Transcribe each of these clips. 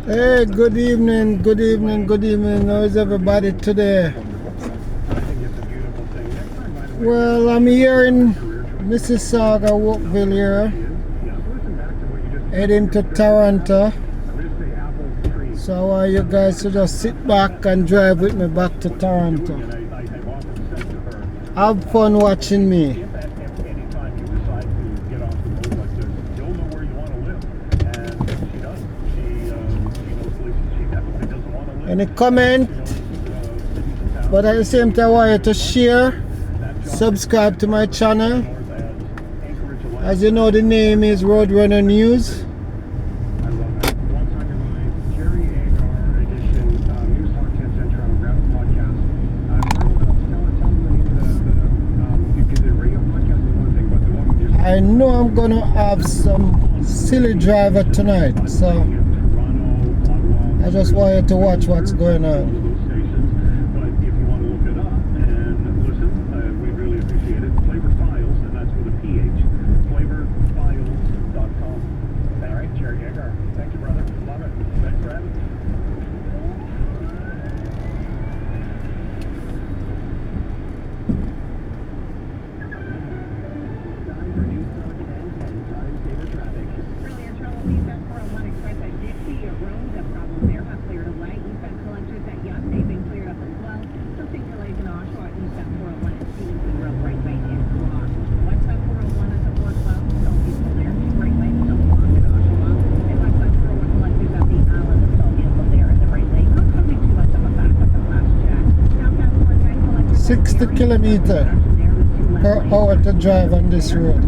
Hey, good evening, good evening, good evening. How is everybody today? Well, I'm here in Mississauga, Oakville here, heading to Toronto. So I want you guys to just sit back and drive with me back to Toronto. Have fun watching me. Any comment? But at the same time, I want you to share, subscribe to my channel. As you know, the name is Roadrunner News. I know I'm gonna have some silly driver tonight, so I just want you to watch what's going on. Kilometers per hour to drive on this road.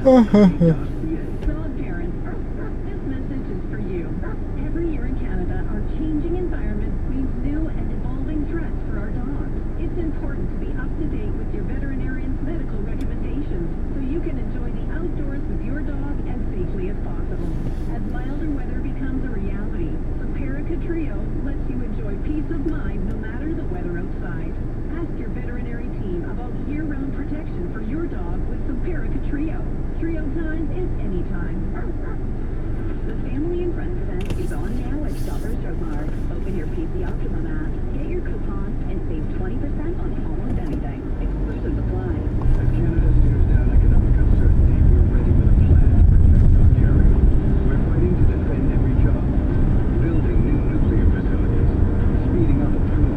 Dog parents, this message is for you. Every year in Canada, our changing environment means new and evolving threats for our dogs. It's important to be up to date with your veterinarian's medical recommendations so you can enjoy the outdoors with your dog as safely as possible. As milder weather becomes a reality, Simparica Trio lets you enjoy peace of mind no matter the weather outside. Ask your veterinary team about year-round protection for your dog with Simparica Trio. Trio time is anytime. The Family and Friends event is on now at Shoppers Drug Mart. Open your PC Optimum app, get your coupons, and save 20% on almost anything. Exclusive supply. As Canada stares down economic uncertainty, we're ready with a plan to protect Ontario. We're fighting to defend every job, building new nuclear facilities, speeding up approval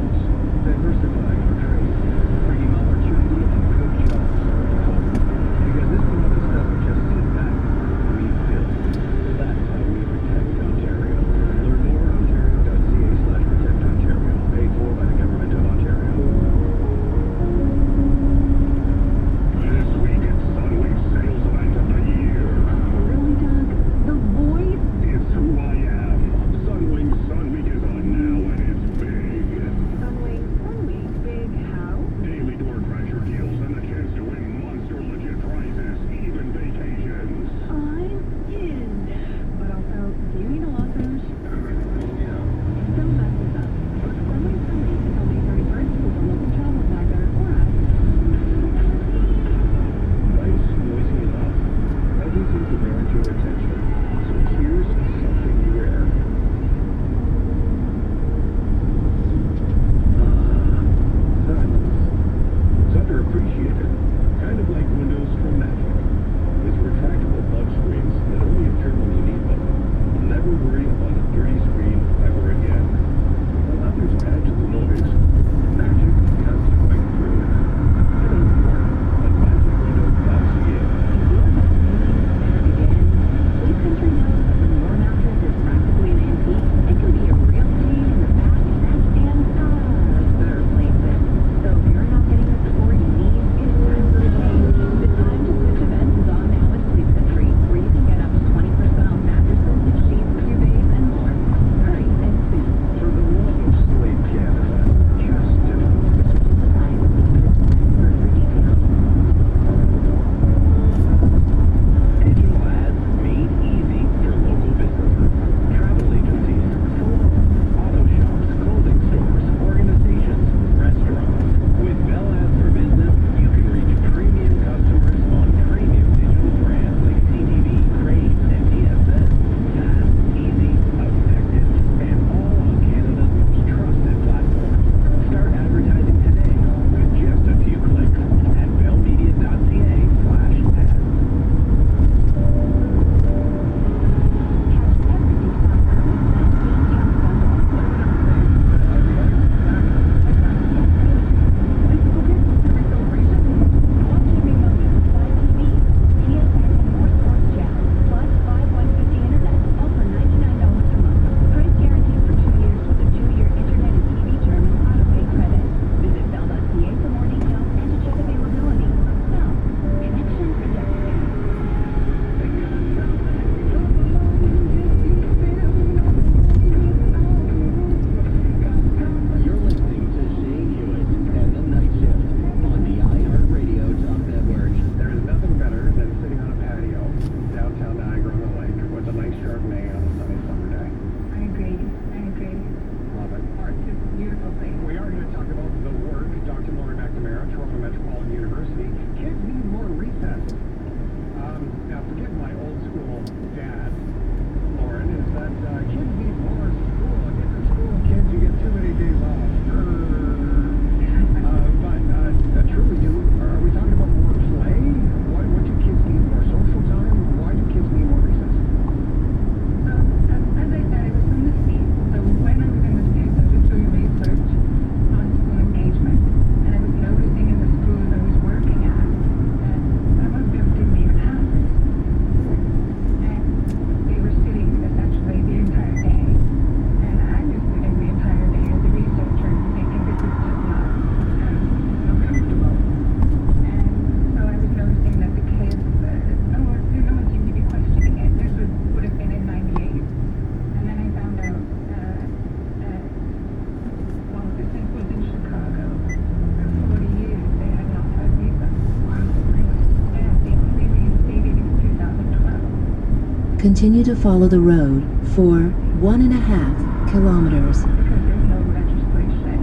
Continue to follow the road for 1.5 kilometers. because there's no legislation.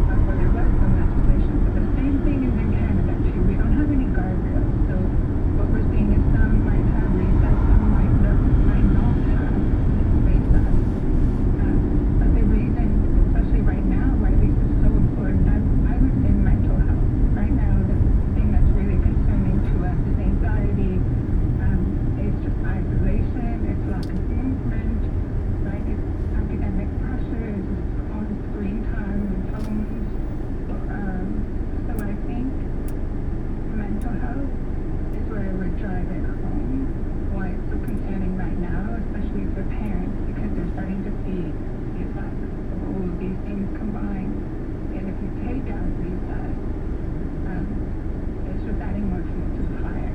Well, there was some legislation, but the same thing is in Canada too. We don't have any guardrails, so what we're seeing is some might have recess, some might not have recess. But the reason, especially right now, why this is so important, I would say mental health. Right now, the thing that's really concerning to us is anxiety. It's just isolation, it's lack of movement, right? It's academic pressure, it's on screen time and phones. So I think mental health is where we're driving home. Why it's so concerning right now, especially for parents, because they're starting to see the effects of all of these things combined. And if you take out recess, it's just adding more fuel to the fire.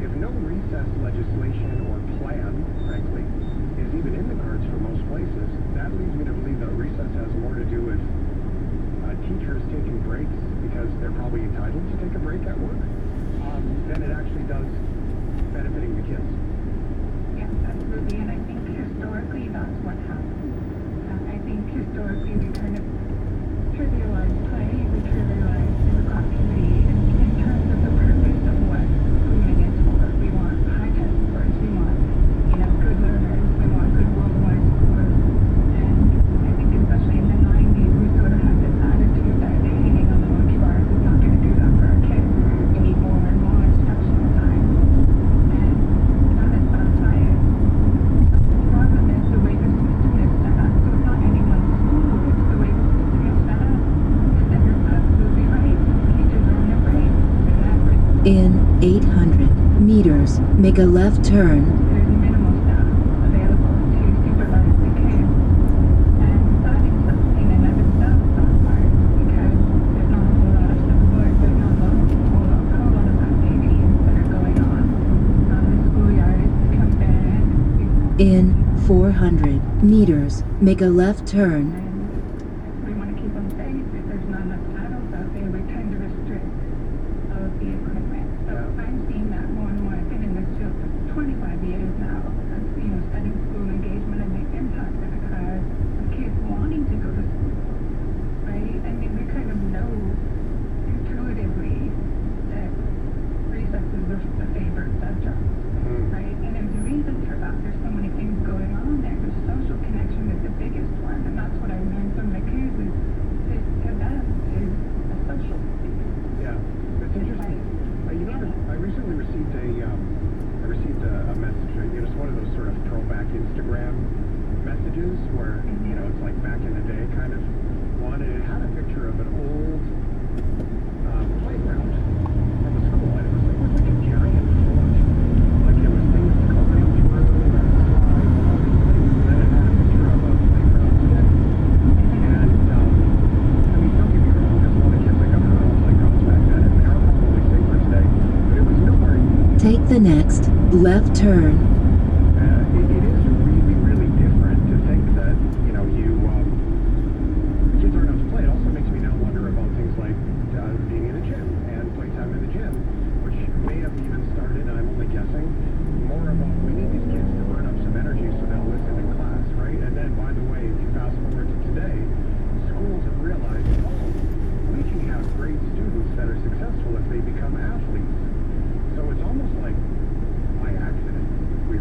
If no recess legislation or plan, frankly, is even in the cards for most places, that leads me to believe that recess has more to do with teachers taking breaks because they're probably entitled to take a break at work than it actually does benefiting the kids. Yes, absolutely, and I think historically that's what happened. I think historically we kind of trivialize play, we trivialize physical activity in terms of the purpose of what schooling is for. We want high test scores, we want, good learners, we want good worldwide scores. And I think especially in the 90s, we sort of had this attitude that hanging on the lunch bars is not going to do that for our kids. We need more and more instructional time. And now that's backfired. The problem is the way the system is set up. So it's not anyone's school, it's the way the system is set up. And then you're absolutely right. Teachers are on their break. They're not break. In 800 meters, make a left turn. There's minimal staff available to supervise the kids. And that is something in and of itself backfires because there's not a whole lot of support, there's not a whole lot of activities that are going on. The schoolyard has become banned. In 400 meters, make a left turn. And we want to keep them safe. If there's not enough adults out there, we tend to restrict all of the equipment. So I'm seeing that more and more. I've been in this field for 25 years now. Studying school engagement and the impact that it has on kids wanting to go to school, right? I mean, we kind of know intuitively that recess is the favorite subject, right? And there's a reason for that. There's so many things going on there. The social connection is the biggest one, and that's what I learned from the kids is to them is a social thing. Yeah, it's interesting. I recently received a message. It's one of those sort of throwback Instagram messages where it's like back in the day kind of one, and it had a picture of an old playground from a school, and it was like a giant fort. Like it was things coming through and slides and all these things, and then it had a picture of a playground kid. And don't get me wrong, there's a lot of kids that got their own playgrounds back then, and they are probably safer today, but it was nowhere. Take the next left turn. It is really, really different to think that, kids aren't out to play. It also makes me now wonder about things like being in a gym and playtime in the gym, which may have even started, and I'm only guessing, more about we need these kids to burn up some energy so they'll listen in class, right? And then, by the way, if you fast forward to today, schools have realized, we can have great students that are successful if they become athletes. So it's almost like by accident we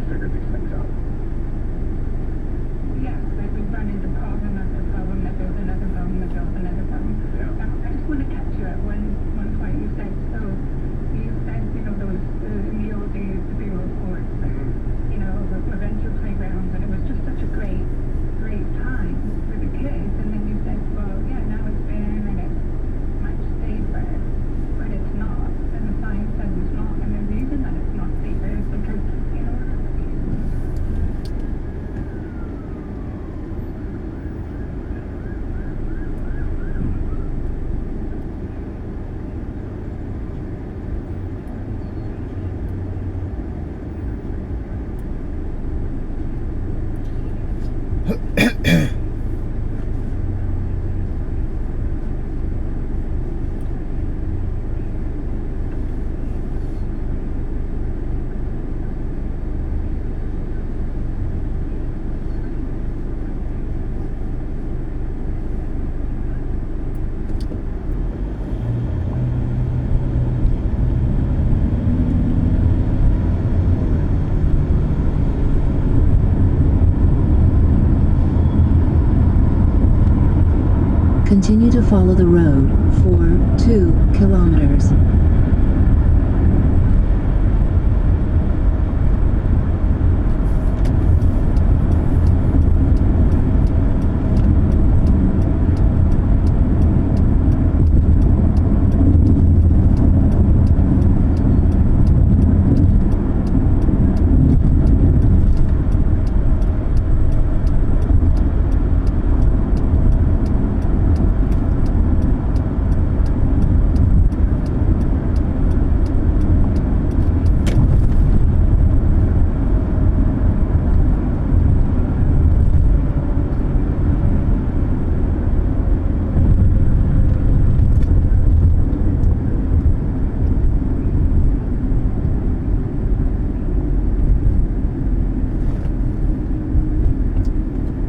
Continue to follow the road for 2 kilometers.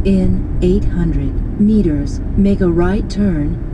In 800 meters, make a right turn.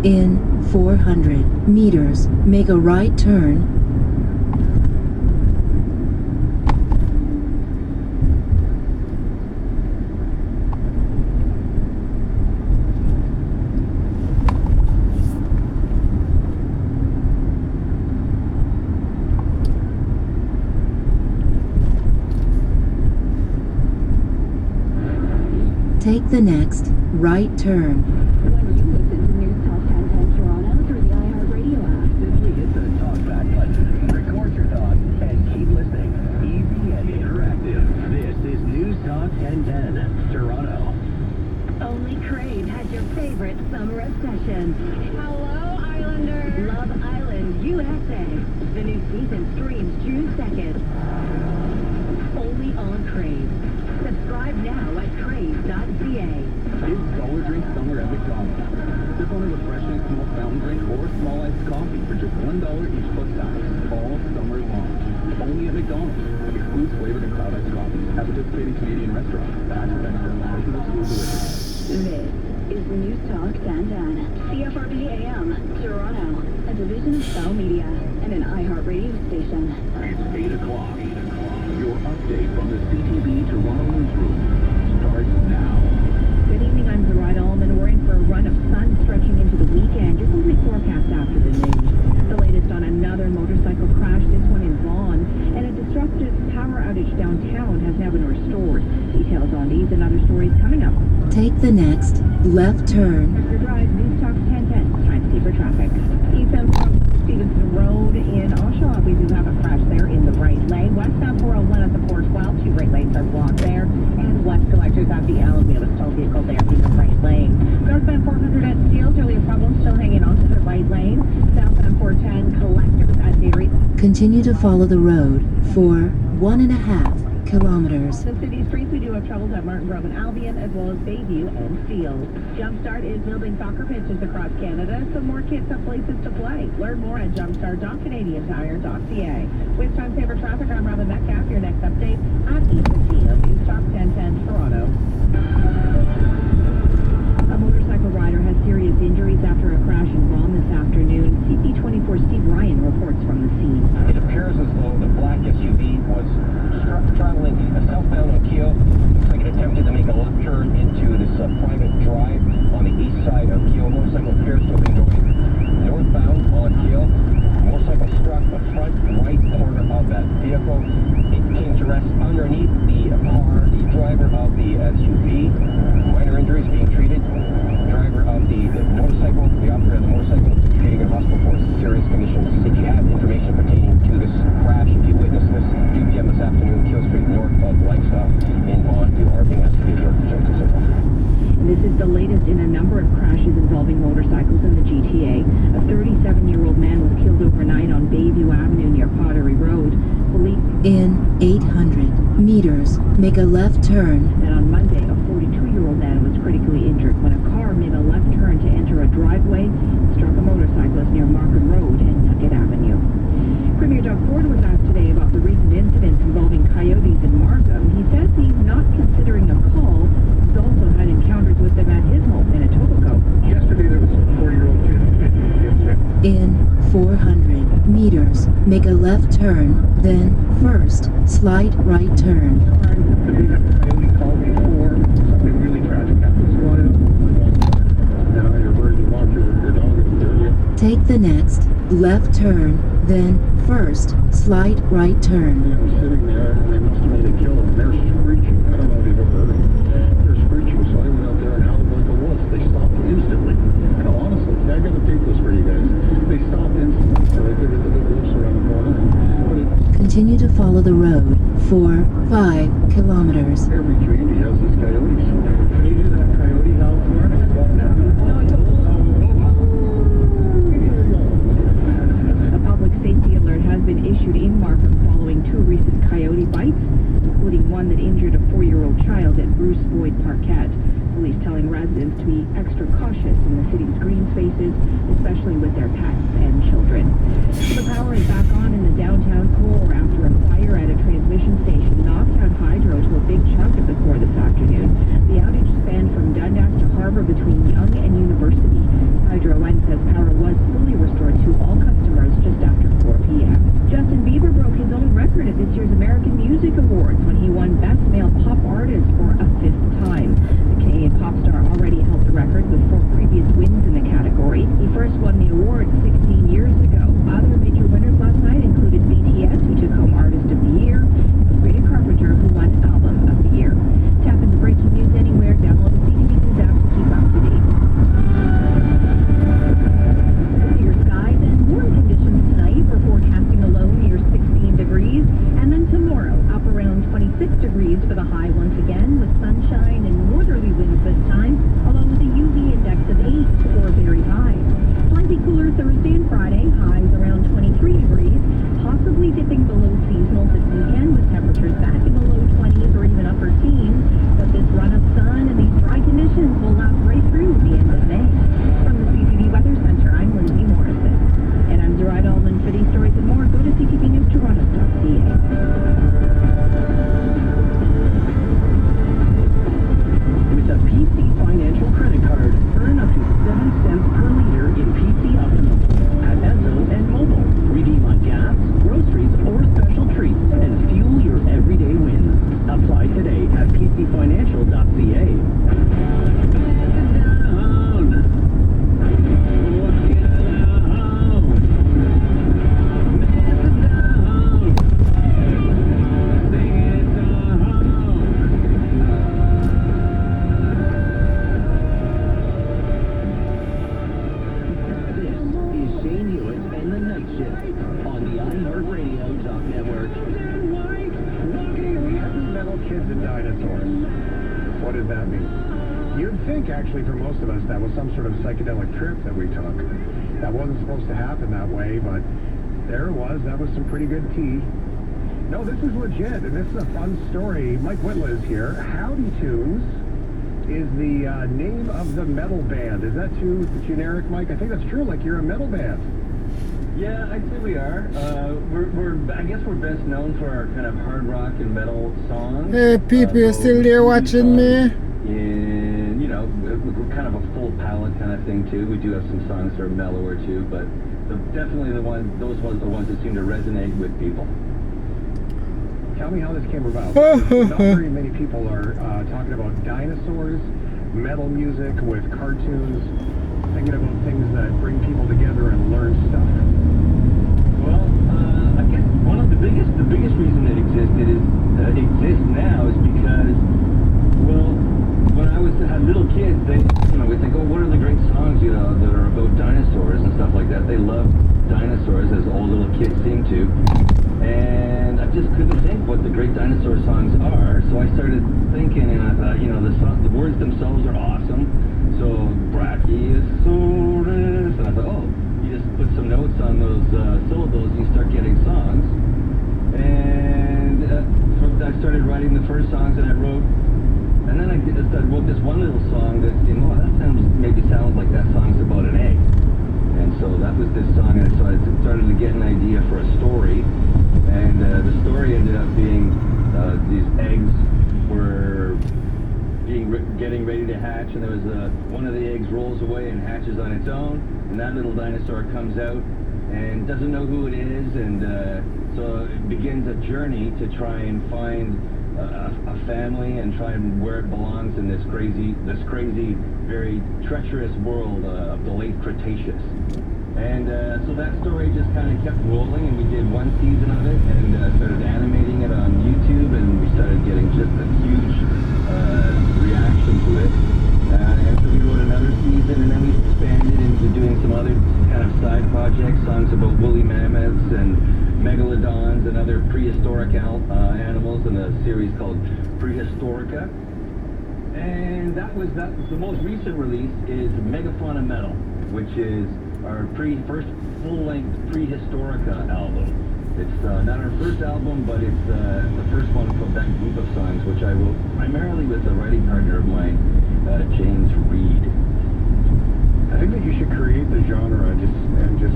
In 400 meters, make a right turn. Take the next right turn. When you listen to News Talk 1010 Toronto through the iHeartRadio app. Simply hit the talkback button, record your thoughts, and keep listening. Easy and interactive. This is News Talk 1010 Toronto. Only Crave has your favorite summer obsession. Hello, Islanders. Love Island, USA. The new season streams June 2nd. Only on Crave. Subscribe now at crave.ca. Is Dollar Drink Summer at McDonald's. Sip on a refreshing small fountain drink or small iced coffee for just $1 each plus tax all summer long. Only at McDonald's. Excludes flavored and cloud iced coffee. At participating Canadian restaurants. Tax benefit. License of school delivery. This is News Talk 1010. CFRB AM, Toronto. A division of Bell Media and an iHeartRadio station. It's 8 o'clock. Your update from the CTV Toronto newsroom starts now. Good evening, I'm Zoraida Ullman. We're in for a run of sun stretching into the weekend. Your full forecast after the news. The latest on another motorcycle crash, this one in Vaughan, and a disruptive power outage downtown has now been restored. Details on these and other stories coming up. Take the next left turn. Mr. Drive, News Talk 1010, time saver traffic. Eastbound from Stevenson Road in Oshawa, we do have a crash there in the right lane. Westbound 401 at the 412, 2 right lanes are blocked there. And west collectors at the Allen, we have a stalled vehicle there in the right lane. Northbound 400 at Steeles, earlier problems still hanging on to the right lane. Southbound 410, collectors at Dairy. Continue to follow the road for 1.5 kilometers. The city streets, we do have troubles at Martin Grove and Albion, as well as Bayview and Steeles. Jumpstart is building soccer pitches across Canada, so more kids have places to play. Learn more at jumpstart.canadiantire.ca. With Time Saver Traffic, I'm Robin Metcalf. Your next update at 8:15 of News Talk 1010 Toronto. A motorcycle rider has serious injuries after a crash in Vaughan this afternoon. CP24 Steve Ryan reports from the scene. It appears as though the black SUV was traveling southbound on Keele. Looks like it attempted to make a left turn into this private drive on the east side of Keele. Motorcycle appears to have been going northbound on Keele. Motorcycle struck the front right corner of that vehicle. It came to rest underneath the car. The driver of the SUV, minor injuries being treated. Driver of the motorcycle, the operator of the motorcycle, treating in hospital for serious conditions. If you have information motorcycles in the GTA. A 37-year-old man was killed overnight on Bayview Avenue near Pottery Road. Police... In 800 meters, make a left turn. And on Monday, a 42-year-old man was critically injured when a car made a left turn to enter a driveway and struck a motorcyclist near Markham Road and Nugget Avenue. Premier Doug Ford was asked today about the recent incidents involving coyotes in Markham. He says he's not considering a call. He's also had encounters with them at his home in Etobicoke. Yesterday there was a 40-year-old kid. In 400 meters, make a left turn, then first, slight right turn. Did we have a coyote call before something really tragic happens? Now you're worried you walk your dog in there. Take the next left turn, then first, slight right turn. They were sitting there and they must have made a kill and they're screeching. I don't know if you've ever heard of them. They're screeching, so I went out there and howled like a wolf. They stopped instantly. No, honestly, I gotta tape this for you guys. They stopped instantly. So they figured the big wolves around the corner. Continue to follow the road for 5 kilometers. Every community has these coyotes. Can you do that coyote howl for us? A public safety alert has been issued in Markham following 2 recent coyote bites, including one that injured a 4-year-old child at Bruce Boyd Parkette. Police telling residents to be extra cautious in the city's green spaces, especially with their pets and children. The power is back on in the downtown core after a fire at a transmission station knocked out hydro to a big chunk of the core this afternoon. The outage spanned from Dundas to Harbour between Yonge and University. Hydro One says power was fully restored to all customers just after 4 p.m. Justin Bieber broke his own record at this year's American Music Awards when he won Best Male Pop Artist for a 5th time. The Canadian pop star already held the record with 4 previous wins in the category. He first won the award 16 years ago. Other major winners last night included BTS, who took home Artist of the Year, and Sabrina Carpenter, who won Album of the Year. Tap into breaking news anywhere. Download the CTV News app to keep up to date. Clear skies and warm conditions tonight. We're forecasting a low near 16 degrees, and then tomorrow up around 26 degrees for the high once again, with sunshine and northerly winds this time, along with a UV index of 8 or very high. Slightly cooler Thursday and Friday, highs around 23 degrees, possibly dipping below seasonal this weekend with temperatures back in the low 20s or even upper teens. But this run of sun and these dry conditions will last right through the end of May. From the CTV Weather Center, I'm Lindsay Morrison. And I'm Gerard Allman. For these stories and more, go to ctvnewstoronto.ca. With a PC Financial credit card, earn up to 7 cents per liter in PC Optimum at Esso and Mobile. Redeem on gas, groceries, or special treats and fuel your everyday wins. Apply today at pcfinancial.ca. Kids and dinosaurs. What does that mean? You'd think, actually, for most of us, that was some sort of psychedelic trip that we took. That wasn't supposed to happen that way, but there it was. That was some pretty good tea. No, this is legit, and this is a fun story. Mike Whitla is here. Howdy Tunes is the name of the metal band. Is that too generic, Mike? I think that's true. Like, you're a metal band. Yeah, I'd say we are. I guess we're best known for our kind of hard rock and metal songs. Hey, people, you still there watching me? And, you know, we're kind of a full palette kind of thing, too. We do have some songs that are mellower, too, but definitely those ones are the ones that seem to resonate with people. Tell me how this came about. Not very many people are talking about dinosaurs, metal music with cartoons, thinking about things that bring people together and learn stuff. Well, I guess one of the biggest reason it exists now is because, well, when I had little kids, we think, oh, what are the great songs, that are about dinosaurs and stuff like that. They love dinosaurs, as all little kids seem to. And I just couldn't think what the great dinosaur songs are, so I started thinking, and I thought, the words themselves are awesome. So, Brachiosaurus, started writing the first songs that I wrote. And then I wrote this one little song that seemed, oh, that sounds like that song's about an egg. And so that was this song, and so I started to get an idea for a story. And the story ended up being these eggs were getting ready to hatch, and there was one of the eggs rolls away and hatches on its own, and that little dinosaur comes out and doesn't know who it is, and so it begins a journey to try and find a family and try and where it belongs in this crazy, very treacherous world of the late Cretaceous. And so that story just kind of kept rolling, and we did one season of it, and started animating it on YouTube, and we started getting just a huge reaction to it. And so we wrote another season, and then we expanded into doing some other kind of side projects, songs about woolly mammoths and megalodons and other prehistoric animals in a series called Prehistorica. And that was the most recent release is Megafauna Metal, which is our first full-length Prehistorica album. It's not our first album, but it's the first one from that group of songs, which I wrote primarily with a writing partner of mine, James Reed. I think that you should create the genre and just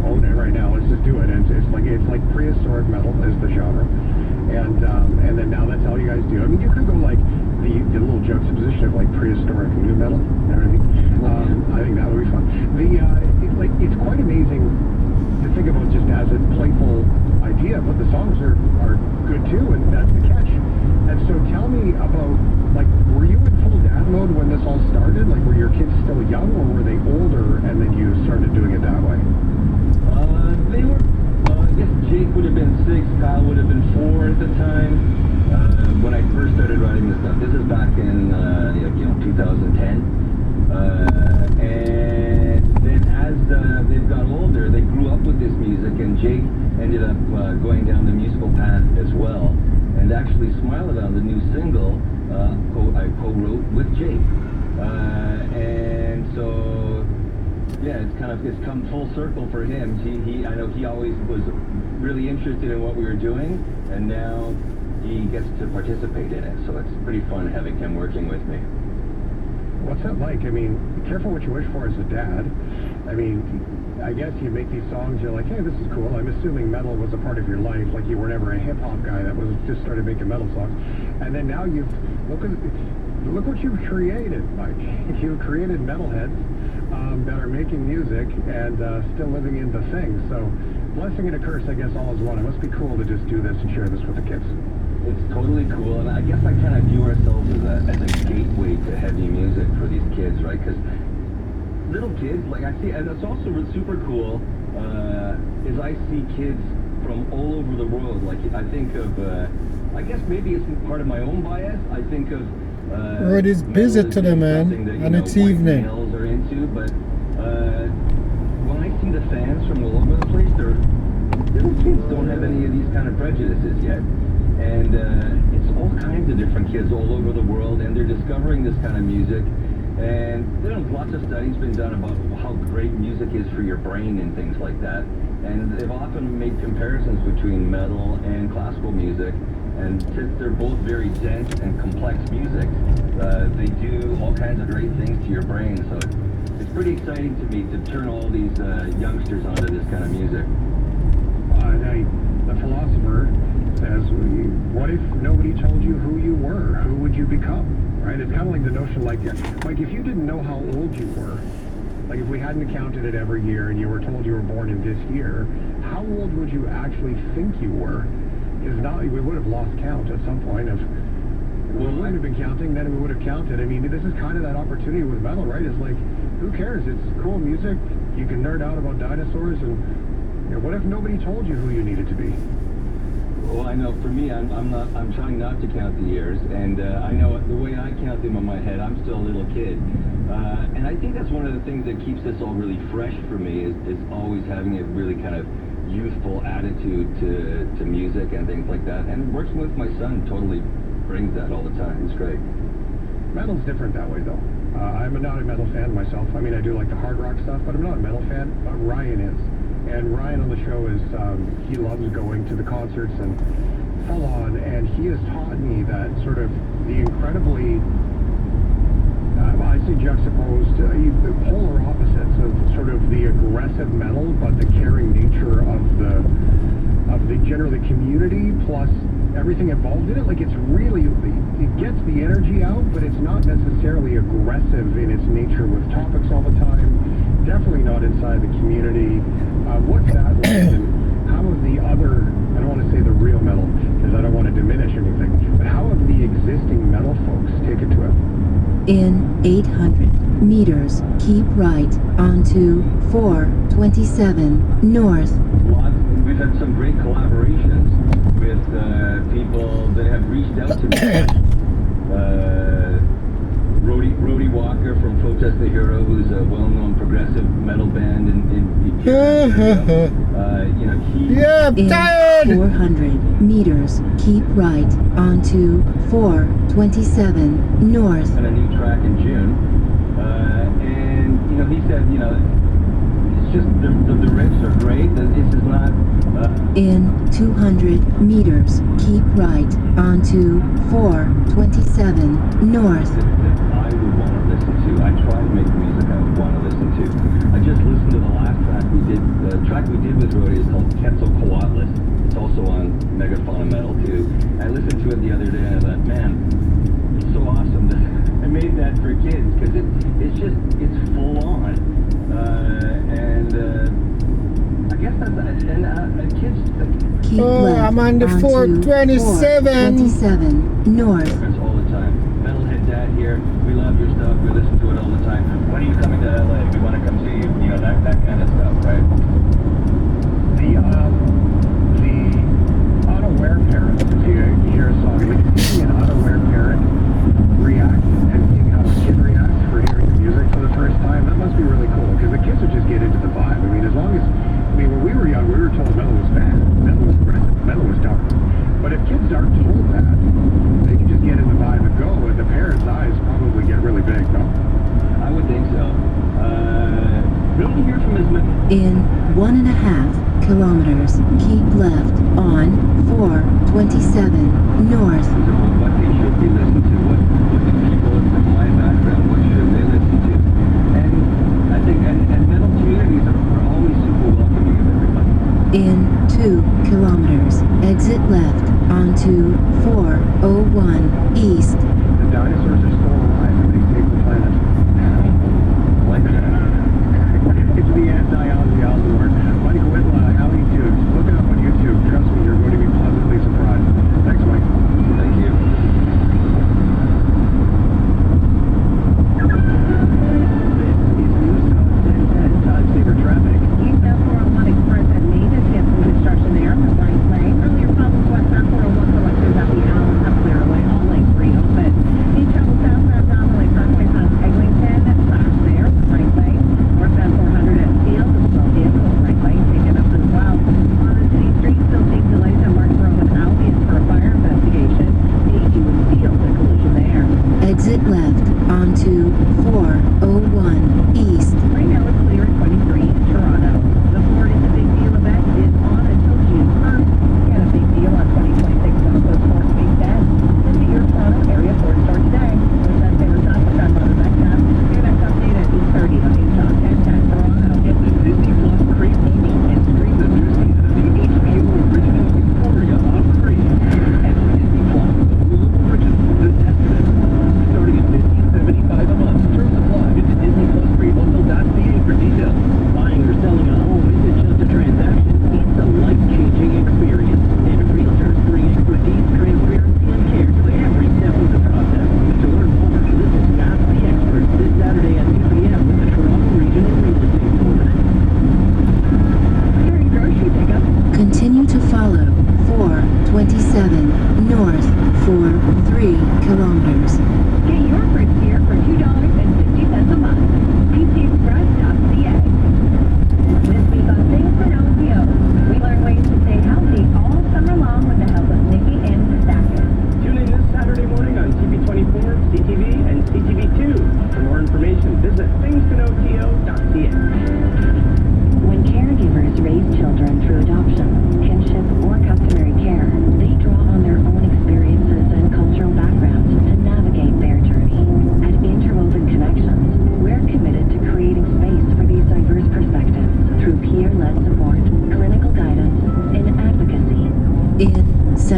own it right now. Let's just do it. And it's like prehistoric metal is the genre, and then now that's all you guys do. I mean, you could go like the little juxtaposition of like prehistoric new metal. You know what I mean? I think that would be fun. It's quite amazing to think about just as a playful idea, but the songs are good too, and that's the catch. And so tell me about, like, were you in full dad mode when this all started? Like, were your kids still young, or were they older and then you started doing it that way? They were, I guess Jake would have been 6, Kyle would have been 4 at the time. When I first started writing this stuff, this is back in 2010. And then as they've got older, they grew up with this music, and Jake ended up going down the musical path as well. And actually, Smile It On, the new single, I co-wrote with Jake. And so, yeah, it's come full circle for him. I know he always was really interested in what we were doing, and now he gets to participate in it. So it's pretty fun having him working with me. What's that like? I mean, be careful what you wish for as a dad. I mean, I guess you make these songs, you're like, hey, this is cool. I'm assuming metal was a part of your life, like you were never a hip-hop guy that was just started making metal songs. And then now look what you've created, Mike. You've created metalheads that are making music and still living in the thing. So, blessing and a curse, I guess, all is one. It must be cool to just do this and share this with the kids. It's totally cool, and I guess I kind of view ourselves as a gateway to heavy music for these kids, right? Because little kids, like I see, and it's also super cool, is I see kids from all over the world. Like I think of, I guess maybe it's part of my own bias. I think of It is busy today, man, that, and it's evening. Males are into, but when I see the fans from all over the place, little kids don't have any of these kind of prejudices yet. And it's all kinds of different kids all over the world, and they're discovering this kind of music. And lots of studies been done about how great music is for your brain and things like that. And they've often made comparisons between metal and classical music. And since they're both very dense and complex music, they do all kinds of great things to your brain. So it's pretty exciting to me to turn all these youngsters onto this kind of music. The philosopher says, what if nobody told you who you were? Who would you become? Right? It's kind of like the notion, like if you didn't know how old you were, like if we hadn't counted it every year and you were told you were born in this year, how old would you actually think you were? We would have lost count at some point. If we wouldn't have been counting, then we would have counted. I mean, this is kind of that opportunity with metal, right? It's like, who cares? It's cool music. You can nerd out about dinosaurs, and what if nobody told you who you needed to be? Well, I know for me, I'm trying not to count the years, and I know the way I count them in my head, I'm still a little kid. And I think that's one of the things that keeps this all really fresh for me is always having a really kind of youthful attitude to music and things like that. And working with my son totally brings that all the time. It's great. Metal's different that way, though. I'm not a metal fan myself. I mean, I do like the hard rock stuff, but I'm not a metal fan. But Ryan is. And Ryan on the show is, he loves going to the concerts and full on, and he has taught me that sort of the incredibly, I say juxtaposed, polar opposites of sort of the aggressive metal, but the caring nature of the generally community plus everything involved in it. Like it's really, it gets the energy out, but it's not necessarily aggressive in its nature with topics all the time. Definitely not inside the community. What's that like, and how have the other, I don't want to say the real metal because I don't want to diminish anything, but how have the existing metal folks taken to it? In 800 meters, keep right onto 427 north. We've had some great collaborations with people that have reached out to me. Rody Walker from Protest the Hero, who's a well-known progressive metal band in you know, Yeah, I'm In tired. 400 meters, keep right onto 427 north. on a new track in June, and you know, he said, you know, it's just the riffs are great. This is not. In 200 meters, keep right onto 427 north. That I would want to listen to. I try to make music I would want to listen to. I just listened to the last track we did. The track we did with Rody is called Quetzalcoatlus. It's also on Megafauna Metal too. I listened to it the other day and I thought, man, it's so awesome that I made that for kids because it's just, it's full on. I guess that's, and kids, Keep Oh, left I'm on the onto 427. 427 north. reference all the time. Metalhead Dad here. We love your stuff. We listen to it all the time. When are you coming to LA? We want to come see you. You know, that kind of stuff, right? The unaware parent, if you hear a song, like seeing an unaware parent react and seeing how a kid reacts for hearing the music for the first time, that must be really cool because the kids would just get into the vibe. I mean, as long as, I mean, when we were young, we were told metal was bad, metal was aggressive, metal was dark. But if kids aren't told that, they can just get in the vibe and go, and the parents' eyes probably get really big, no? I would think so. Really hear from his In 1.5 kilometers, keep left on 427 north. what they should be listening to, what the people from my background, what should they listen to? And I think, and metal communities are always super welcoming of everybody. In 2 kilometers, exit left onto 401 east. The dinosaurs are still alive and they saved the planet. Like that. It's the anti-Ozzy Osbourne. Michael Whitlock, how he tunes. Look it up on YouTube. Trust me, you're going to be pleasantly surprised. Thanks, Mike. Thank you. This is News Talk 1010 Time Saver Traffic. Eastbound 401 Express at Mavis, you have some construction there. The right lane. Earlier problems westbound 401 collectors at the Allen up clear away. All lanes reopen. Need travel southbound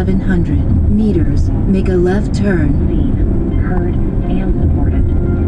700 meters, make a left turn. Seen, heard, and supported.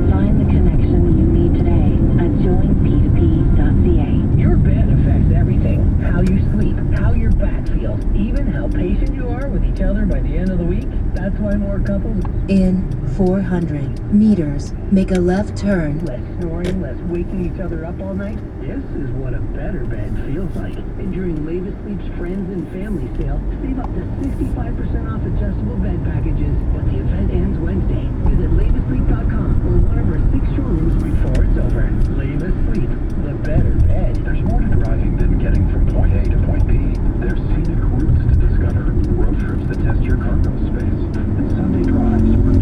Find the connection you need today at joinp2p.ca. Your bed affects everything. How you sleep, how your back feels, even how patient you are with each other by the end of the week. That's why more couples... In 400 meters, make a left turn. Less snoring, less waking each other up all night. This is what a better bed feels like. And during Latest Sleep's Friends and Family Sale, save up to 65% off adjustable bed packages. But the event ends Wednesday. Visit latestsleep.com or one of our 6 showrooms before it's over. Latest Sleep, the better bed. There's more to driving than getting from point A to point B. There's scenic routes to discover, road trips that test your cargo space, and Sunday drives where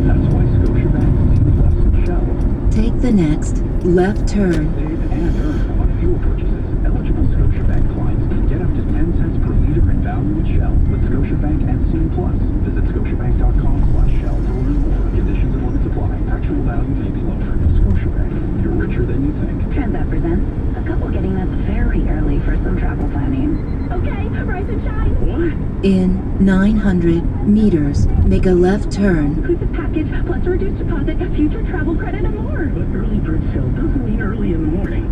that's why Scotiabank, Civic, and Shell Take the next left turn. save and earn on fuel purchases. Eligible Scotiabank clients can get up to 10 cents per liter in value at Shell with Scotiabank and Scene Plus. Visit scotiabank.com/Shell to learn more. Conditions and limits apply. Actual value may be lower. Scotiabank, you're richer than you think. Transat presents a couple getting up very early for some travel planning. Okay, rise and shine. What? In 900 meters, make a left turn. Inclusive package, plus a reduced deposit, future travel credit, and more. But early bird sale doesn't mean early in the morning.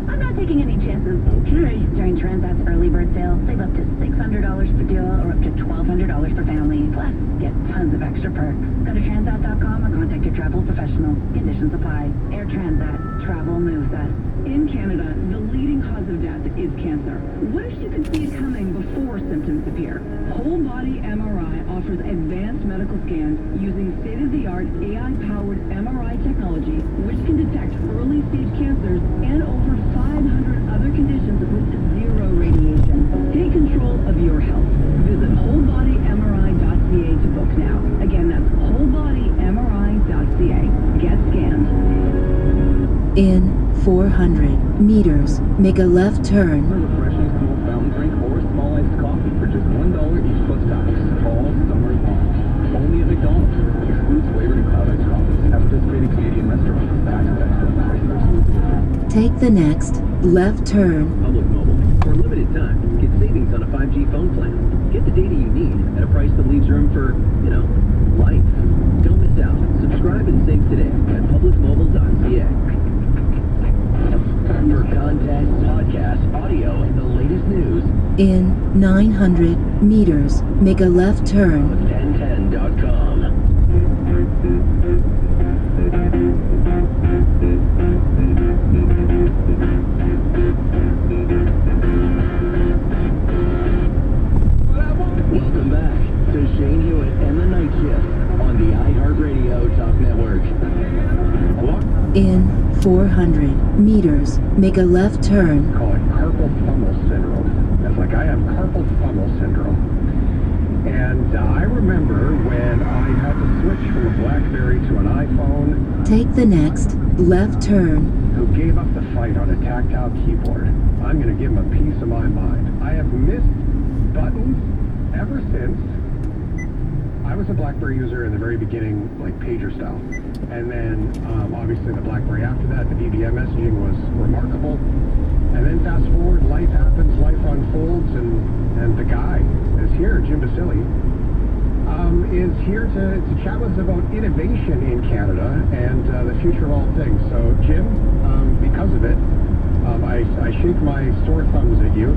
I'm not taking any chances. Okay. During Transat's early bird sale, save up to $600 for duo or up to $1,200 for family. Plus, get tons of extra perks. Go to transat.com or contact your travel professional. Conditions apply. Air Transat. Travel moves us. In Canada, the leading cause of death is cancer. What if you could see it coming before symptoms appear? Whole body MRI offers advanced medical scans using state-of-the-art AI-powered MRI technology, which can detect early-stage cancers and over 500 other conditions with zero radiation. Take control of your health. Visit wholebodymri.ca to book now. Again, that's wholebodymri.ca. Get scanned. In 400 meters, make a left turn. A refreshing cool fountain drink or a small iced coffee for just $1 each plus tax. All summer long. Only at McDonald's. Excludes flavored and cloud iced coffees. At participating Canadian restaurants. Access to Take the next left turn. Public Mobile. For a limited time, get savings on a 5G phone plan. Get the data you need at a price that leaves room for, life. Don't miss out. Subscribe and save today at publicmobile.ca. For content, podcasts, audio, and the latest news, In 900 meters, make a left turn. 1010.com. Welcome back to Shane Hewitt and the Night Shift on the iHeartRadio Talk Network. In 400 meters, make a left turn. Call it carpal tunnel syndrome. It's like I have carpal tunnel syndrome. And I remember when I had to switch from a BlackBerry to an iPhone. Take the next left turn. Who gave up the fight on a tactile keyboard. I'm going to give him a piece of my mind. I have missed buttons ever since. I was a BlackBerry user in the very beginning, like pager style. And then obviously the BlackBerry after that, the BBM messaging was remarkable. And then fast forward, life happens, life unfolds, and the guy is here, Jim Balsillie, is here to chat with us about innovation in Canada and the future of all things. So Jim, because of it, I shake my sore thumbs at you.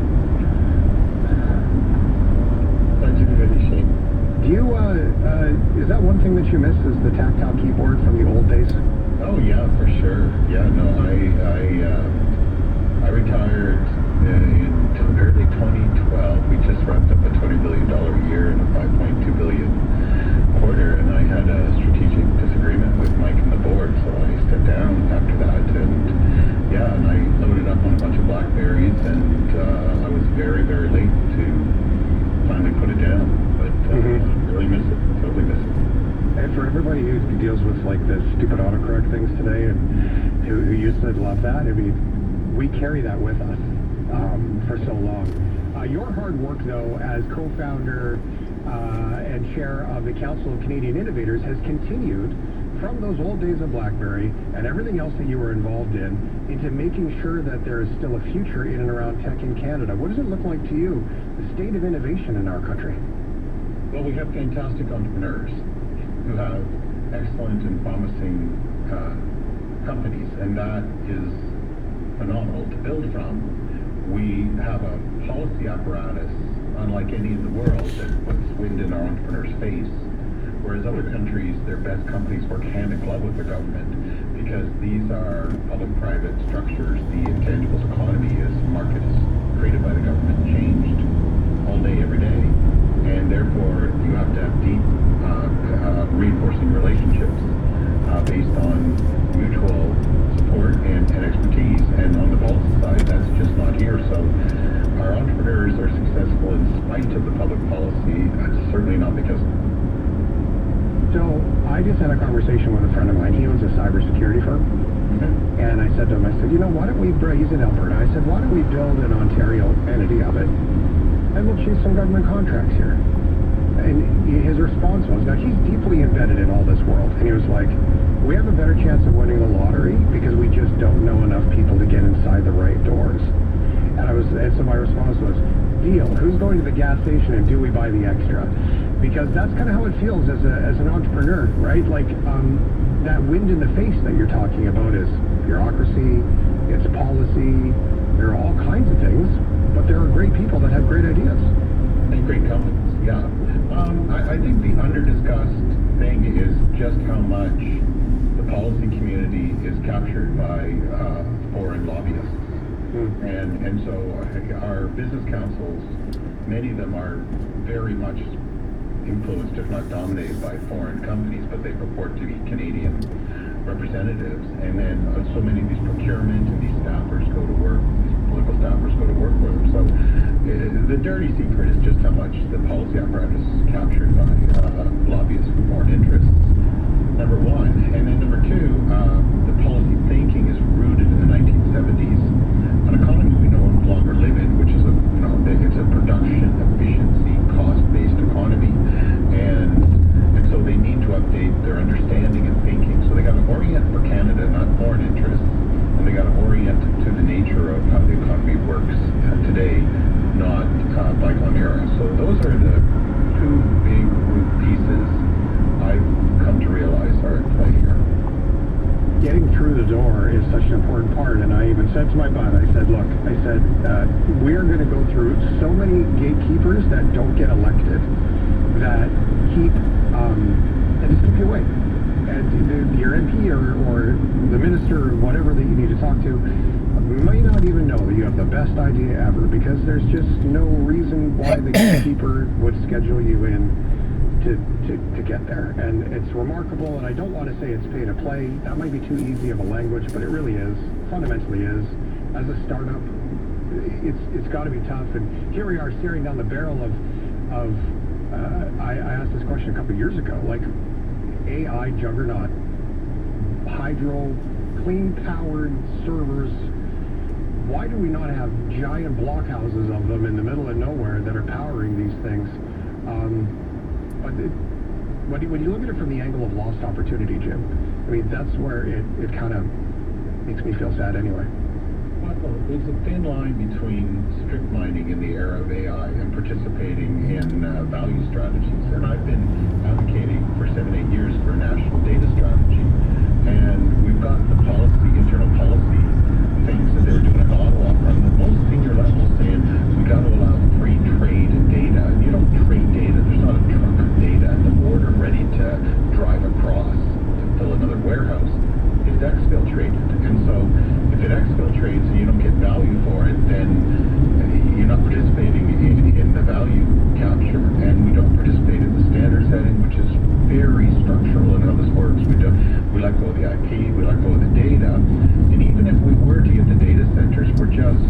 Thank you very much, Shane. Do you, is that one thing that you miss, is the tactile keyboard from the old days? Oh yeah, for sure. Yeah, no, I retired in early 2012. We just wrapped up a $20 billion year and a $5.2 billion quarter, and I had a strategic disagreement with Mike and the board, so I stepped down after that, and yeah, and I loaded up on a bunch of BlackBerries, and I was very, very late to finally put it down, but really miss it, totally miss it. And for everybody who deals with like the stupid autocorrect things today and who used to love that, I mean, we carry that with us for so long. Your hard work, though, as co-founder and chair of the Council of Canadian Innovators has continued from those old days of BlackBerry and everything else that you were involved in into making sure that there is still a future in and around tech in Canada? What does it look like to you, the state of innovation in our country? Well, we have fantastic entrepreneurs who have excellent and promising companies, and that is phenomenal to build from. We have a policy apparatus unlike any in the world that puts wind in our entrepreneurs' face, whereas other countries, their best companies work hand in glove with their government because these are public-private structures. The intangibles economy is markets created by the government, changed all day, every day, and therefore you have to have deep reinforcing relationships based on mutual support and expertise. And on the policy side, that's just not here. So our entrepreneurs are successful in spite of the public policy. That's certainly not because. So I just had a conversation with a friend of mine. He owns a cybersecurity firm. Mm-hmm. And I said to him, I said, why don't we, he's in Alberta, I said, why don't we build an Ontario entity of it and we'll choose some government contracts here. And his response was, now he's deeply embedded in all this world, and he was like, we have a better chance of winning the lottery because we just don't know enough people to get inside the right doors. And so my response was, deal. Who's going to the gas station and do we buy the extra? Because that's kind of how it feels as an entrepreneur, right? Like that wind in the face that you're talking about is bureaucracy, it's policy, there are all kinds of things, but there are great people that have great ideas. And great companies, yeah. I think the under-discussed thing is just how much the policy community is captured by foreign lobbyists. And so our business councils, many of them are very much influenced, if not dominated, by foreign companies, but they purport to be Canadian representatives. And then so many of these procurement and these staffers go to work, these political staffers go to work for them. So the dirty secret is just how much the policy apparatus is captured by lobbyists for foreign interests, number one. And then number two, the policy thinking is rooted in the 1970s, an economy we no longer live in, which is it's a production, efficiency, cost-based economy. And so they need to update their understanding and thinking. So they got to orient for Canada, not foreign interests, and they got to orient to the nature of how the economy works today, not bygone era. So those are the two big root pieces I've come to realize are at play here. Getting through the door is such an important part, and I even said to my bud, I said, look, we're going to go through so many gatekeepers that don't get elected that just keep you away. And your MP or the minister or whatever that you need to talk to might not even know that you have the best idea ever, because there's just no reason why the gatekeeper would schedule you in to get there. And it's remarkable, and I don't want to say it's pay to play. That might be too easy of a language, but it really is, fundamentally is. As a startup, it's got to be tough. And here we are staring down the barrel of I asked this question a couple of years ago, like AI juggernaut, hydro, clean-powered servers. Why do we not have giant blockhouses of them in the middle of nowhere that are powering these things? But when you look at it from the angle of lost opportunity, Jim, I mean, that's where it kind of makes me feel sad anyway. Well, there's a thin line between strip mining in the era of AI and participating in value strategies. And I've been advocating for 7-8 years for a national data strategy. And we've got the internal policy things that they were doing at Ottawa from the most senior level saying we got to allow free trade in data. And you don't trade data. There's not a truck of data at the border ready to drive across to fill another warehouse. It's exfiltrated. And so if it exfiltrates and you don't get value for it, then you're not participating in the value capture. And we don't participate in the standard setting, which is very structural in how this works. We let go of the IP, we let go of the data. And even if we were to get the data centers, we're just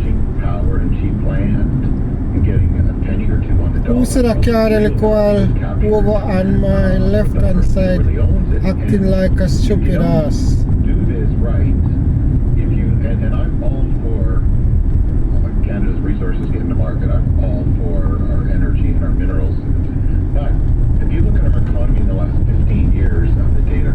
cheap power and cheap land and getting a penny or two on the dollar. Who said a car over on my left hand side acting like a stupid ass? Do this right. And I'm all for Canada's resources getting to market. I'm all for our energy and our minerals. But if you look at our economy in the last 15 years, the data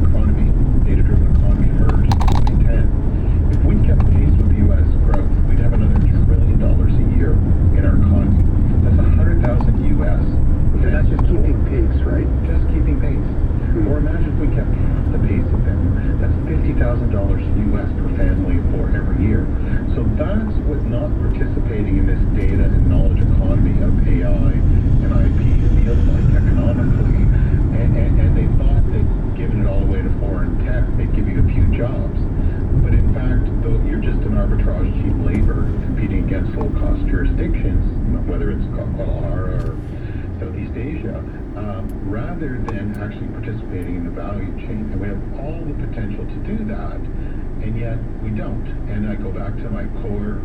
participating in this data and knowledge economy of AI and IP feels like economically. And they thought that giving it all away to foreign tech, they'd give you a few jobs. But in fact, though, you're just an arbitrage cheap labor competing against low-cost jurisdictions, whether it's Guadalajara or Southeast Asia, rather than actually participating in the value chain. And we have all the potential to do that, and yet we don't. And I go back to my core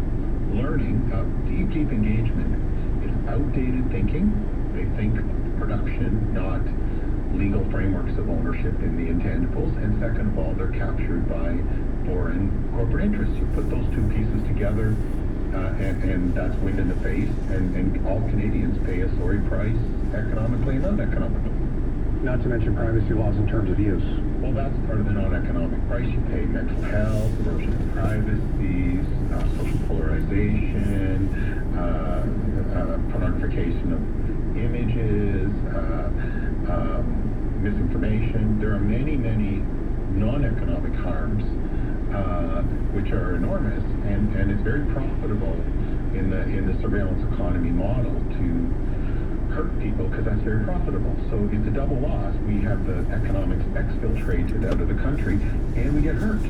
learning of deep engagement. It's outdated thinking. They think production, not legal frameworks of ownership in the intangibles. And second of all, they're captured by foreign corporate interests. You put those two pieces together, and that's wind in the face, and all Canadians pay a sorry price economically and non-economically. Not to mention privacy laws in terms of use. Well, that's part of the non-economic price you pay. Mental health, erosion of privacy, social polarization, pornographication of images, misinformation. There are many non-economic harms which are enormous, and it's very profitable in the surveillance economy model to hurt people, because that's very profitable. So it's a double loss. We have the economics exfiltrated out of the country, and we get hurt.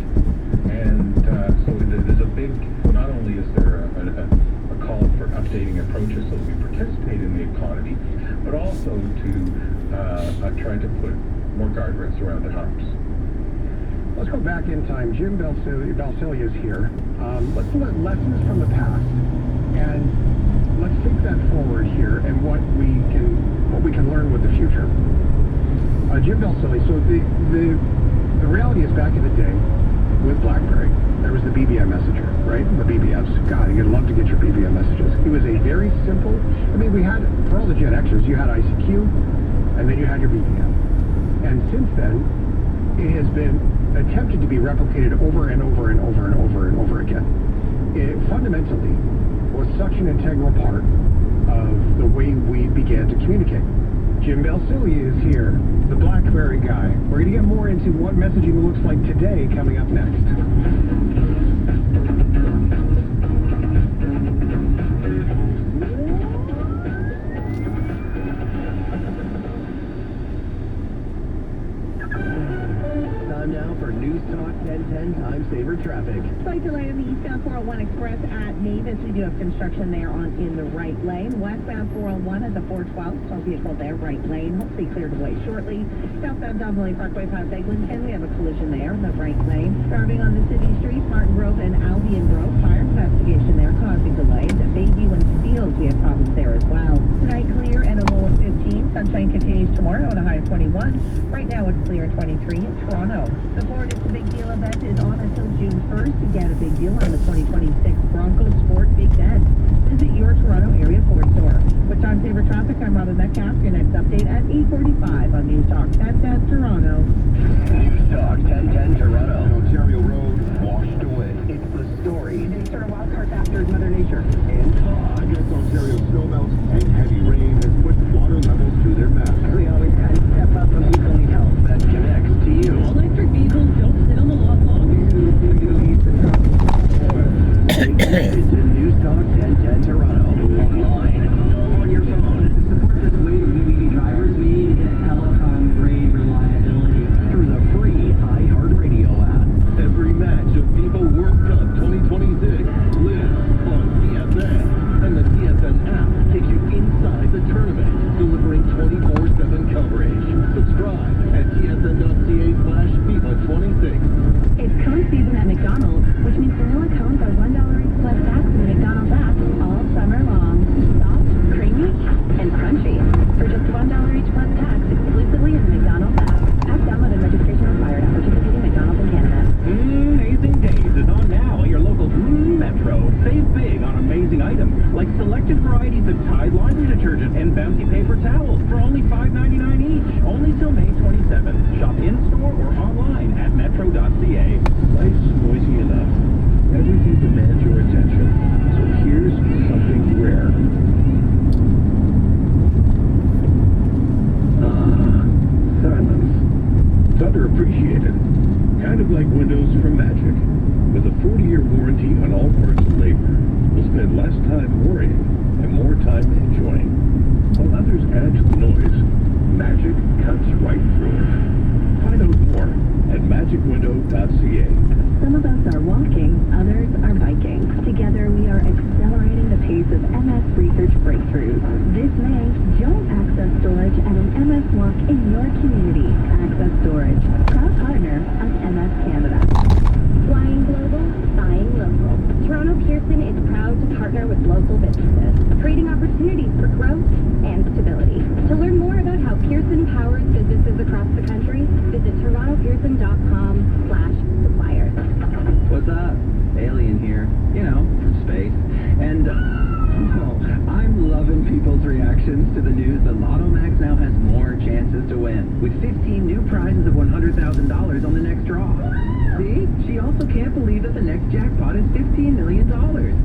And so there's a big, not only is there a call for updating approaches so that we participate in the economy, but also to try to put more guardrails around the harms. Let's go back in time. Jim Balsillie is here. Let's let lessons from the past, and let's take that forward here, and what we can learn with the future. Jim Balsillie. So the reality is, back in the day with BlackBerry, there was the BBM messenger, right? The BBMs. God, you'd love to get your BBM messages. It was a very simple. I mean, we had, for all the Gen Xers, you had ICQ, and then you had your BBM. And since then, it has been attempted to be replicated over and over and over and over and over again. It fundamentally was such an integral part of the way we began to communicate. Jim Balsillie is here, the BlackBerry guy. We're going to get more into what messaging looks like today coming up next. Now for News Talk 1010 Time Saver Traffic. Slight delay on the eastbound 401 Express at Mavis. We do have construction there in the right lane. Westbound 401 at the 412. Some vehicle there, right lane. Hopefully cleared away shortly. Southbound Donnelly Parkway past Eglinton. We have a collision there in the right lane. Driving on the city streets, Martin Grove and Albion Grove. Fire investigation there causing delays. At Bayview and Steeles, we have problems there as well. Tonight clear and a low of 15. Sunshine continues tomorrow and a high of 21. Right now it's clear 23 in Toronto. The Florida's a Big Deal event is on until June 1st. Again, a big deal on the 2026 Bronco Sport Big Dent. Visit your Toronto area Ford store. With Time Saver Traffic, I'm Robin Metcalf. Your next update at 8:45 on News Talk 1010 Toronto. News Talk 1010 Toronto. Ontario Road washed away. It's the story. Today's sort of wild card factors, Mother Nature. And talk. Against Ontario snowmelt and heavy rain has put water levels through their max. We always got to step up and become health that connects to you. Electric vehicles don't sit on the lot long. It's in News Talk 1010 Toronto. Online. On your phone. To support this wave of EV drivers, we need to get telecom-grade reliability through the free iHeartRadio app. Every match of FIFA World Cup 2026 lives on TSN. And the TSN app takes you inside the tournament, delivering 24/7 coverage. Subscribe at tsn.ca/FIFA26. It's cone season at McDonald's, which means vanilla cones are $1 each plus tax and McDonald's app, all magic cuts right through it. Find out more at magicwindow.ca. Some of us are walking, others are biking. Together, we are accelerating the pace of MS research breakthroughs. This May, join Access Storage at an MS Walk in your community. Access Storage, proud partner of MS Canada. Flying global, buying local. Toronto Pearson is proud to partner with local businesses, creating opportunities for growth and stability. To learn more about how Pearson powers businesses across the country, visit torontopearson.com/suppliers. What's up? Alien here. You know, from space. And, I'm loving people's reactions to the news that Lotto Max now has more chances to win, with 15 new prizes of $100,000 on the next draw. See? She also can't believe that the next jackpot is $15 million.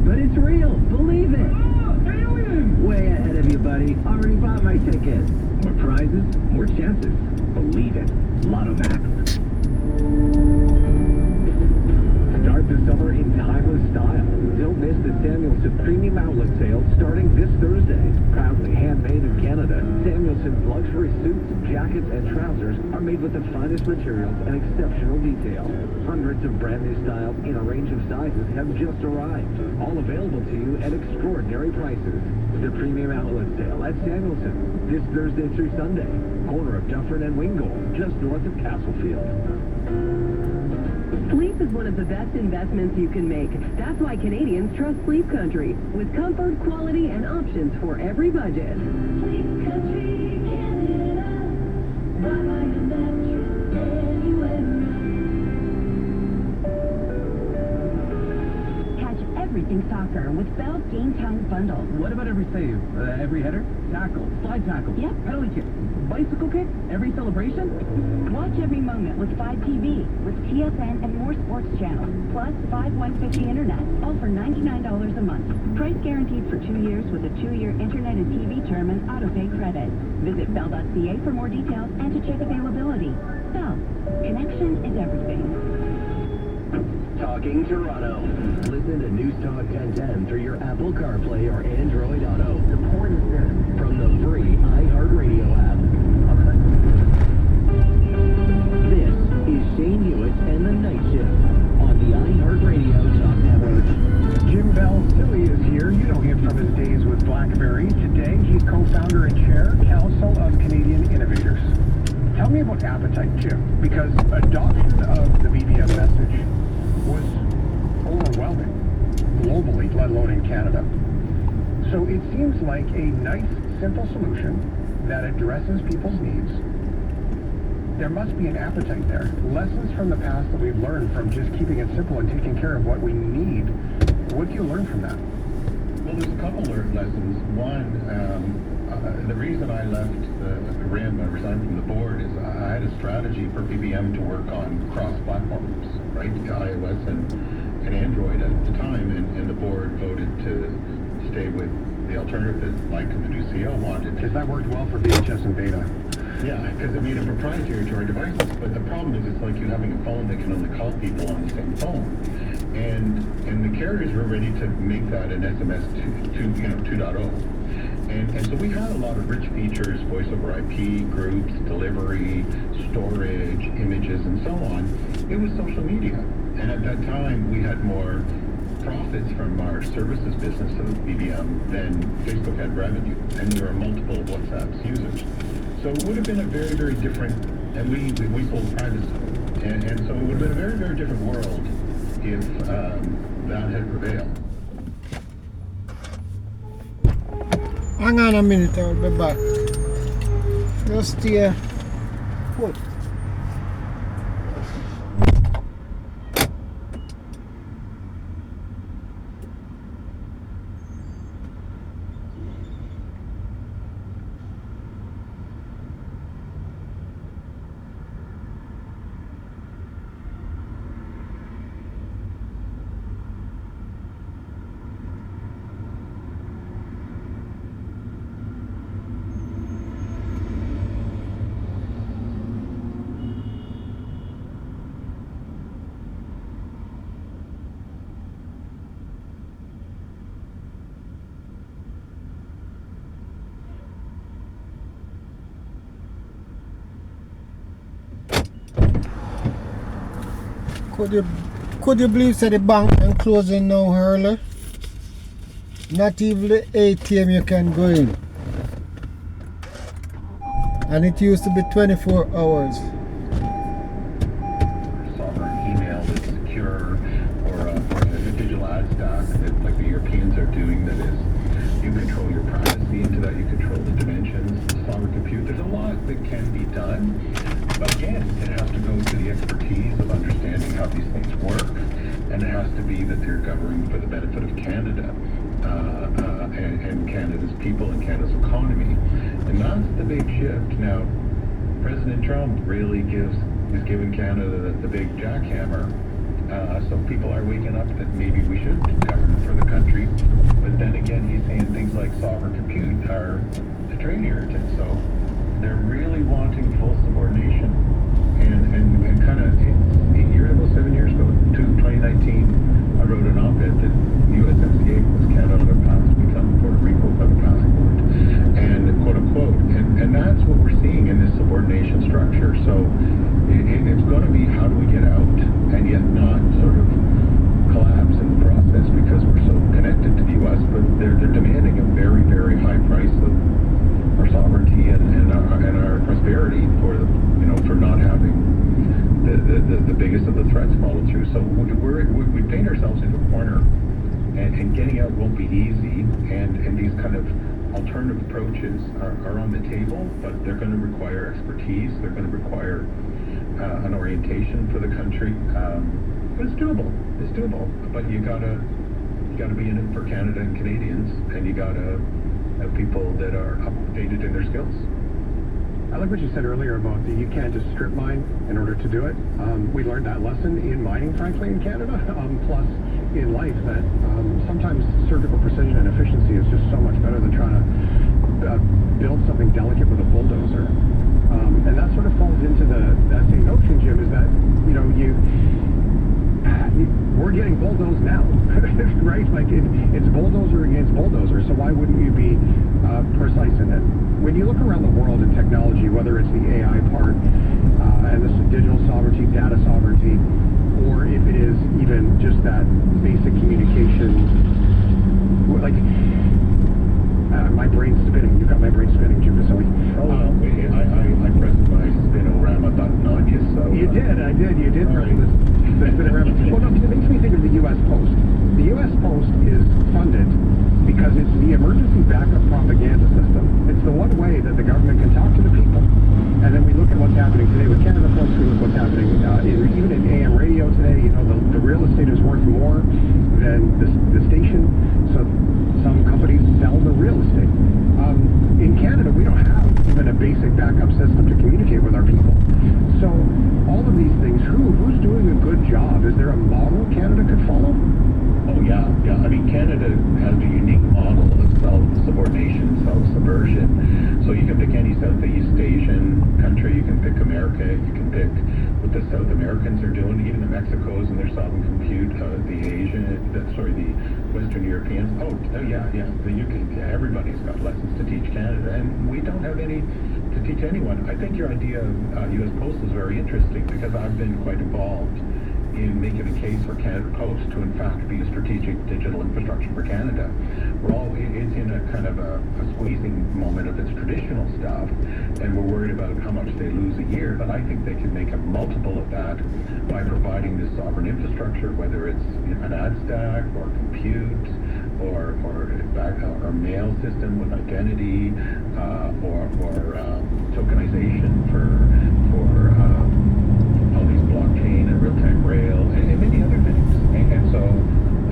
But it's real. Believe it. Alien! Way ahead of you, buddy. Already bought my ticket. More prizes, more chances. Believe it. Lotto Max. Start the summer in timeless style. Don't miss the Samuelson Premium Outlet Sale starting this Thursday. Proudly handmade in Canada, Samuelson's luxury suits, jackets, and trousers are made with the finest materials and exceptional detail. Hundreds of brand new styles in a range of sizes have just arrived, all available to you at extraordinary prices. The Premium Outlet Sale at Samuelson, this Thursday through Sunday, corner of Dufferin and Wingle, just north of Castlefield. Sleep is one of the best investments you can make. That's why Canadians trust Sleep Country, with comfort, quality, and options for every budget. Sleep Country, Canada. Buy your mattress anywhere. Catch everything soccer with Bell's Game Time Bundle. What about every save? Every header? Tackle? Slide tackle? Yep. Penalty kick? Bicycle kick? Every celebration? Watch every moment with 5TV, with TSN and more sports channels, plus 5150 internet, all for $99 a month. Price guaranteed for 2 years with a 2-year internet and TV term and auto-pay credit. Visit bell.ca for more details and to check availability. Bell. Connection is everything. Talking Toronto. Listen to News Talk 1010 through your Apple CarPlay or Android Auto. The point is this. From the free iHeartRadio app. This is Shane Hewitt and the Night Shift on the iHeartRadio Talk Network. Jim Balsillie is here. You know him from his days with BlackBerry. Today, he's co-founder and chair, Council of Canadian Innovators. Tell me about appetite, Jim, because adoption of the BBM message was overwhelming globally, let alone in Canada. So it seems like a nice, simple solution that addresses people's needs. There must be an appetite there. Lessons from the past that we've learned from just keeping it simple and taking care of what we need. What do you learn from that? Well, there's a couple learned lessons. One, the reason I left RIM, I resigned from the board, is I had a strategy for BBM to work on cross-platforms, right? iOS and Android at the time, and the board voted to stay with the alternative that Mike and the new CEO wanted. Because that worked well for VHS and Beta. Yeah, because it made it proprietary to our devices. But the problem is it's like you having a phone that can only call people on the same phone. And the carriers were ready to make that an SMS 2.0. And so we had a lot of rich features, voice over IP, groups, delivery, storage, images, and so on. It was social media. And at that time, we had more profits from our services business of BBM than Facebook had revenue. And there were multiple of WhatsApp's users. So it would have been a very, very different, and we sold privacy. And so it would have been a very, very different world if that had prevailed. Hang on a minute, I'll be back. Just stay put. Could you believe that the bank and closing now early? Not even the ATM you can go in. And it used to be 24 hours. Sovereign email that's secure, or a digital ad stack that like the Europeans are doing, that is, you control your privacy into that, you control the dimensions, sovereign compute. There's a lot that can be done, but again, it has to go to the expertise of understanding how these things work, and it has to be that they're governed for the benefit of Canada, and Canada's people and Canada's economy. And that's the big shift. Now, President Trump really is giving Canada the big jackhammer. So people are waking up that maybe we should govern for the country. But then again, he's saying things like sovereign compute are a trade irritant. So they're really wanting full subordination. And kind of 7 years ago, 2019, I wrote an op-ed that USMCA was Canada on a path to become Puerto Rico by the passport. And quote unquote. And that's what we're seeing in this subordination structure. So it's going to be, how do we get out and yet not sort of collapse in the process, because we're so connected to the U.S., but they're demanding a very, very high price of our sovereignty and our prosperity for not having the biggest of the threats follow through. So we paint ourselves into a corner, and getting out won't be easy, and these kind of alternative approaches are on the table, but they're going to require expertise, they're going to require an orientation for the country. But it's doable. But you gotta be in it for Canada and Canadians, and you gotta have people that are updated in their skills. I like what you said earlier about you can't just strip mine in order to do it. We learned that lesson in mining, frankly, in Canada, plus in life, that sometimes surgical precision and efficiency is just so much better than trying to build something delicate with a bulldozer. And that sort of falls into that same notion, Jim, is that, we're getting bulldozed now, right? Like it's bulldozer against bulldozer, so why wouldn't you be precise in it? When you look around the world in technology, whether it's the AI part and this digital sovereignty, data sovereignty, or if it is even just that basic communication, like my brain's spinning. You've got my brain spinning, Jim Balsillie. I pressed my spinorama button on you, so... You did press the spinorama. Well, no, it makes me think of the U.S. Post. The U.S. Post is funded because it's the emergency backup propaganda system. It's the one way that the government can talk to the people. And then we look at what's happening today with Canada Post, we look what's happening even in AM radio today. The real estate is worth more than the station, so some companies sell the real estate. In Canada, we don't have even a basic backup system to communicate with our people. So all of these things, who's doing a good job? Is there a model Canada could follow? Oh, yeah. I mean, Canada has a unique model of self-subordination, self-subversion. So you can pick any Southeast Asian country, you can pick America, you can pick what the South Americans are doing, even the Mexicos and their sovereign compute, the Western Europeans. Oh yeah, the UK, everybody's got lessons to teach Canada, and we don't have any to teach anyone. I think your idea of U.S. Post is very interesting, because I've been quite involved in making a case for Canada Post to in fact be a strategic digital infrastructure for Canada. It's in a kind of a squeezing moment of its traditional stuff, and we're worried about how much they lose a year, but I think they can make a multiple of that by providing this sovereign infrastructure, whether it's an ad stack or compute or mail system with identity or tokenization for all these blockchain and real-time rail and many other things. And so,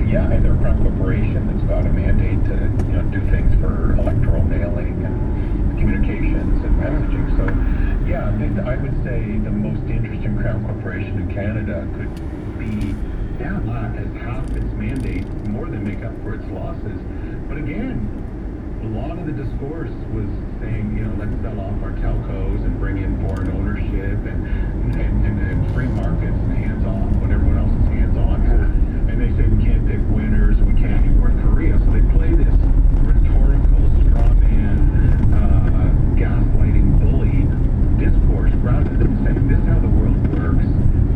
yeah, and they're a crown corporation that's got a mandate to do things for electoral mailing and communications and messaging. So, yeah, I would say the most interesting crown corporation in Canada could be as half its mandate, more than make up for its losses. But again, a lot of the discourse was saying, let's sell off our telcos and bring in foreign ownership and free markets and hands-off when everyone else is hands-on. And they say we can't pick winners, we can't do North Korea. So they play this rhetorical straw man, gaslighting, bully discourse rather than saying this is how the world works.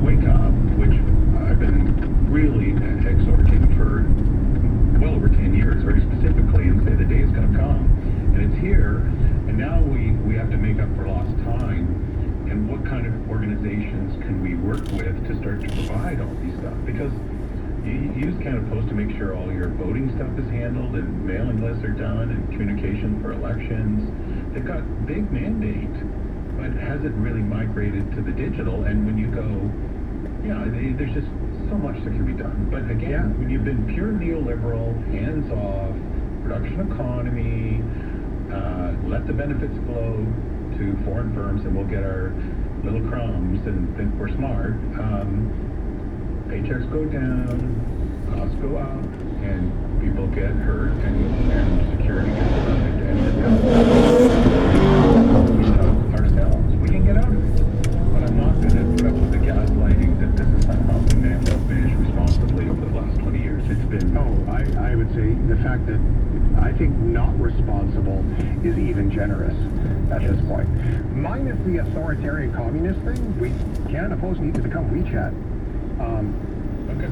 Wake up, which I Canada Post to make sure all your voting stuff is handled and mailing lists are done and communication for elections. They've got big mandate, but has it really migrated to the digital? And when you go, there's just so much that can be done. But again, when you've been pure neoliberal, hands-off, production economy, let the benefits flow to foreign firms and we'll get our little crumbs and think we're smart. Paychecks go down, costs go up, and people get hurt, and security gets ruined, and ourselves. We can get out of it. But I'm not going to put up with the gaslighting that this is somehow been managed responsibly over the last 20 years. It's been... I would say the fact that I think not responsible is even generous at this point. Minus the authoritarian communist thing, Canada Post needs to become WeChat.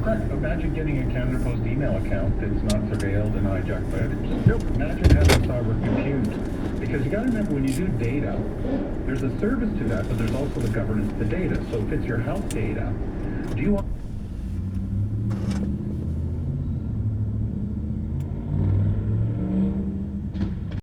Correct. Imagine getting a Canada Post email account that's not surveilled and hijacked by others. Imagine having sovereign compute. Because you got to remember, when you do data, there's a service to that, but there's also the governance of the data. So if it's your health data, do you want